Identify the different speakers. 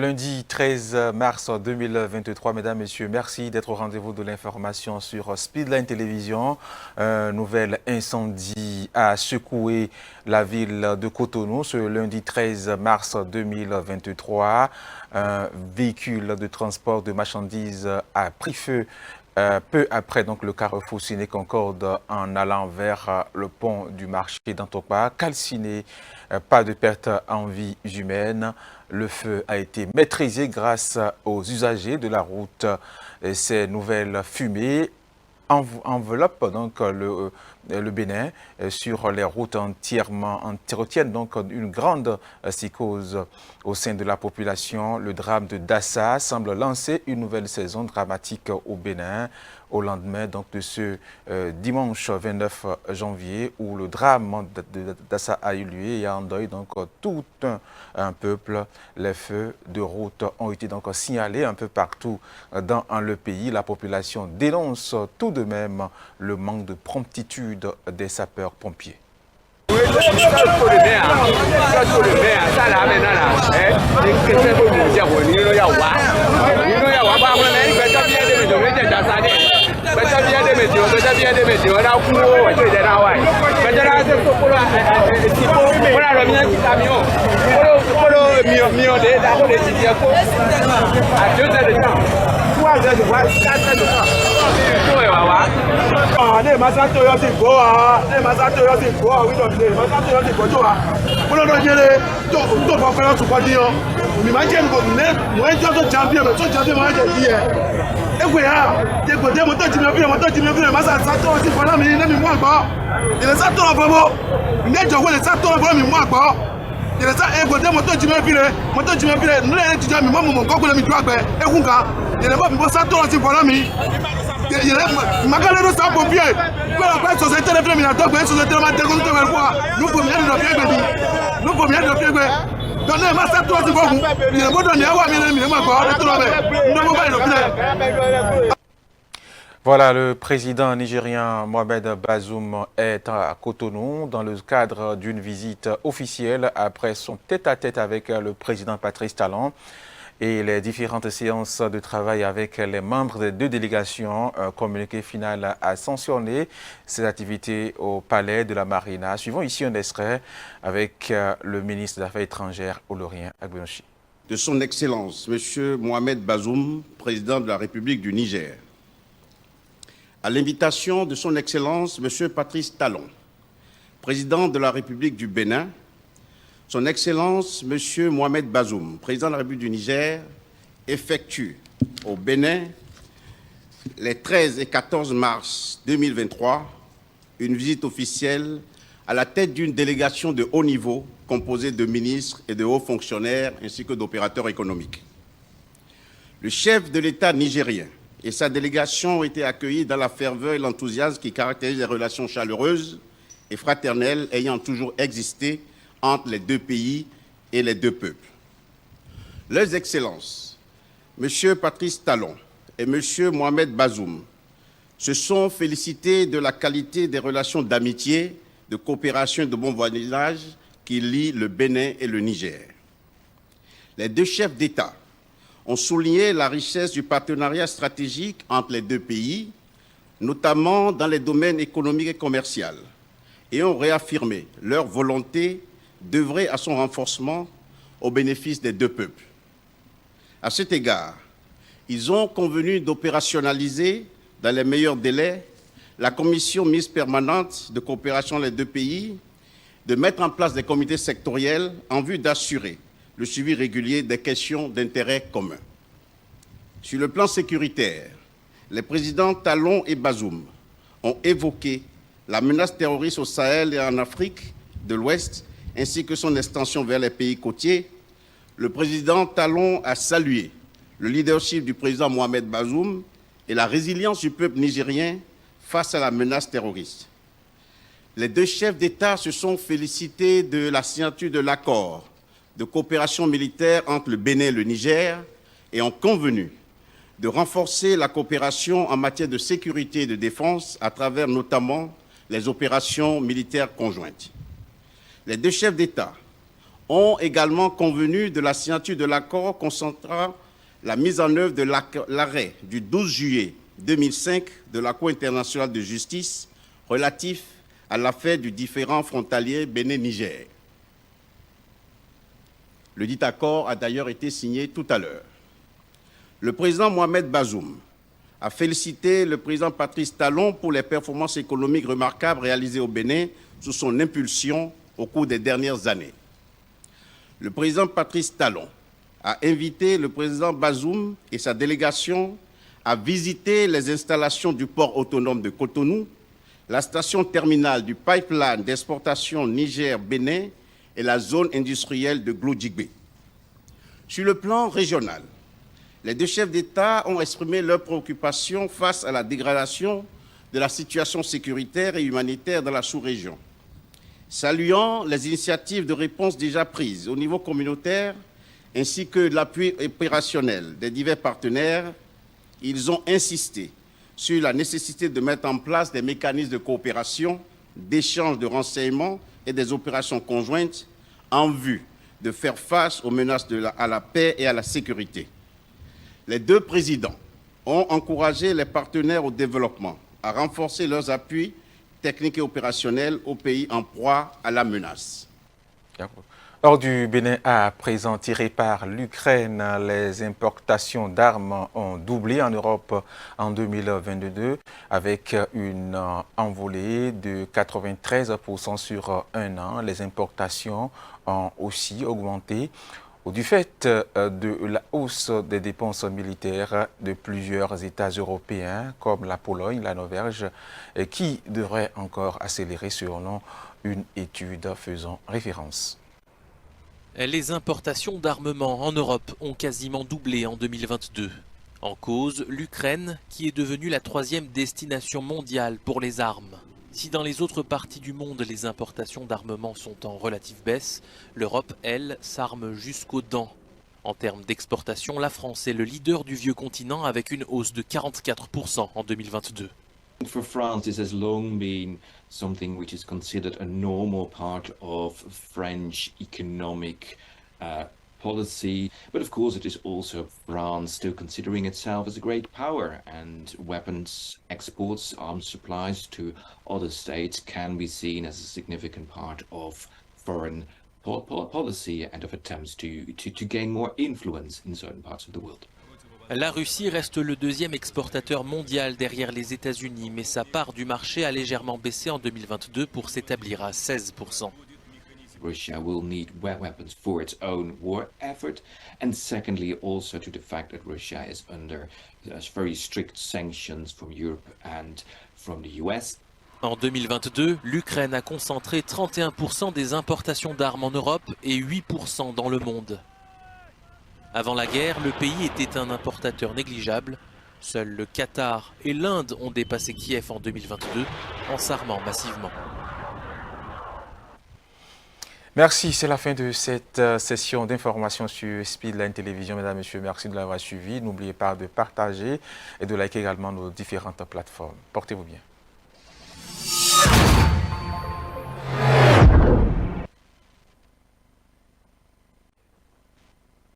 Speaker 1: Lundi 13 mars 2023, mesdames, messieurs, merci d'être au rendez-vous de l'information sur Speedline Télévision. Un nouvel incendie a secoué la ville de Cotonou ce lundi 13 mars 2023. Un véhicule de transport de marchandises a pris feu peu après donc, le carrefour Ciné Concorde en allant vers le pont du marché d'Antokpa, calciné, pas de perte en vies humaines. Le feu a été maîtrisé grâce aux usagers de la route. Ces nouvelles fumées enveloppent donc le Bénin sur les routes entretiennent donc une grande psychose au sein de la population. Le drame de Dassa semble lancer une nouvelle saison dramatique au Bénin au lendemain donc, de ce dimanche 29 janvier où le drame de Dassa a eu lieu et a endeuillé donc tout un peuple. Les feux de route ont été donc signalés un peu partout dans le pays. La population dénonce tout de même le manque de promptitude des sapeurs-pompiers. Voilà, le président nigérien Mohamed Bazoum est à Cotonou dans le cadre d'une visite officielle après son tête-à-tête avec le président Patrice Talon et les différentes séances de travail avec les membres des deux délégations. Un communiqué final a sanctionné ces activités au palais de la Marina. Suivons ici un extrait avec le ministre des Affaires étrangères, Olorien Agbenochi.
Speaker 2: De son Excellence, M. Mohamed Bazoum, président de la République du Niger, à l'invitation de son Excellence, M. Patrice Talon, président de la République du Bénin, son Excellence, M. Mohamed Bazoum, président de la République du Niger, effectue au Bénin, les 13 et 14 mars 2023, une visite officielle à la tête d'une délégation de haut niveau composée de ministres et de hauts fonctionnaires ainsi que d'opérateurs économiques. Le chef de l'État nigérien et sa délégation ont été accueillis dans la ferveur et l'enthousiasme qui caractérisent les relations chaleureuses et fraternelles ayant toujours existé entre les deux pays et les deux peuples. Leurs Excellences, M. Patrice Talon et M. Mohamed Bazoum, se sont félicités de la qualité des relations d'amitié, de coopération et de bon voisinage qui lient le Bénin et le Niger. Les deux chefs d'État ont souligné la richesse du partenariat stratégique entre les deux pays, notamment dans les domaines économiques et commerciaux, et ont réaffirmé leur volonté d'œuvrer à son renforcement au bénéfice des deux peuples. À cet égard, ils ont convenu d'opérationnaliser dans les meilleurs délais la commission mixte permanente de coopération des deux pays, de mettre en place des comités sectoriels en vue d'assurer le suivi régulier des questions d'intérêt commun. Sur le plan sécuritaire, les présidents Talon et Bazoum ont évoqué la menace terroriste au Sahel et en Afrique de l'Ouest, ainsi que son extension vers les pays côtiers. Le président Talon a salué le leadership du président Mohamed Bazoum et la résilience du peuple nigérien face à la menace terroriste. Les deux chefs d'État se sont félicités de la signature de l'accord de coopération militaire entre le Bénin et le Niger et ont convenu de renforcer la coopération en matière de sécurité et de défense à travers notamment les opérations militaires conjointes. Les deux chefs d'État ont également convenu de la signature de l'accord concentrant la mise en œuvre de l'arrêt du 12 juillet 2005 de la Cour internationale de justice relatif à l'affaire du différend frontalier Bénin-Niger. Le dit accord a d'ailleurs été signé tout à l'heure. Le président Mohamed Bazoum a félicité le président Patrice Talon pour les performances économiques remarquables réalisées au Bénin sous son impulsion au cours des dernières années. Le président Patrice Talon a invité le président Bazoum et sa délégation à visiter les installations du port autonome de Cotonou, la station terminale du pipeline d'exportation Niger-Bénin et la zone industrielle de Glodjigbe. Sur le plan régional, les deux chefs d'État ont exprimé leurs préoccupations face à la dégradation de la situation sécuritaire et humanitaire dans la sous-région. Saluant les initiatives de réponse déjà prises au niveau communautaire ainsi que l'appui opérationnel des divers partenaires, ils ont insisté sur la nécessité de mettre en place des mécanismes de coopération, d'échange de renseignements et des opérations conjointes en vue de faire face aux menaces à la paix et à la sécurité. Les deux présidents ont encouragé les partenaires au développement à renforcer leurs appuis techniques et opérationnels aux pays en proie à la menace.
Speaker 1: Hors du Bénin à présent tiré par l'Ukraine, les importations d'armes ont doublé en Europe en 2022 avec une envolée de 93% sur un an. Les importations ont aussi augmenté du fait de la hausse des dépenses militaires de plusieurs États européens comme la Pologne, la Norvège, qui devraient encore accélérer selon une étude faisant référence.
Speaker 3: Les importations d'armement en Europe ont quasiment doublé en 2022. En cause, l'Ukraine, qui est devenue la troisième destination mondiale pour les armes. Si dans les autres parties du monde, les importations d'armement sont en relative baisse, l'Europe, elle, s'arme jusqu'aux dents. En termes d'exportation, la France est le leader du vieux continent avec une hausse de 44% en 2022.
Speaker 4: For France, this has long been something which is considered a normal part of French economic policy. But of course, it is also France still considering itself as a great power, and weapons exports, arms supplies to other states can be seen as a significant part of foreign policy and of attempts to gain more influence in certain parts of the world.
Speaker 3: La Russie reste le deuxième exportateur mondial derrière les États-Unis, mais sa part du marché a légèrement baissé en 2022 pour s'établir à 16%.
Speaker 4: Russia will need weapons for its own war effort, and secondly also to the fact that Russia is under very strict sanctions from Europe and from the US.
Speaker 3: En 2022, l'Ukraine a concentré 31% des importations d'armes en Europe et 8% dans le monde. Avant la guerre, le pays était un importateur négligeable. Seuls le Qatar et l'Inde ont dépassé Kiev en 2022 en s'armant massivement.
Speaker 1: Merci, c'est la fin de cette session d'information sur Speedline Télévision. Mesdames, Messieurs, merci de l'avoir suivi. N'oubliez pas de partager et de liker également nos différentes plateformes. Portez-vous bien.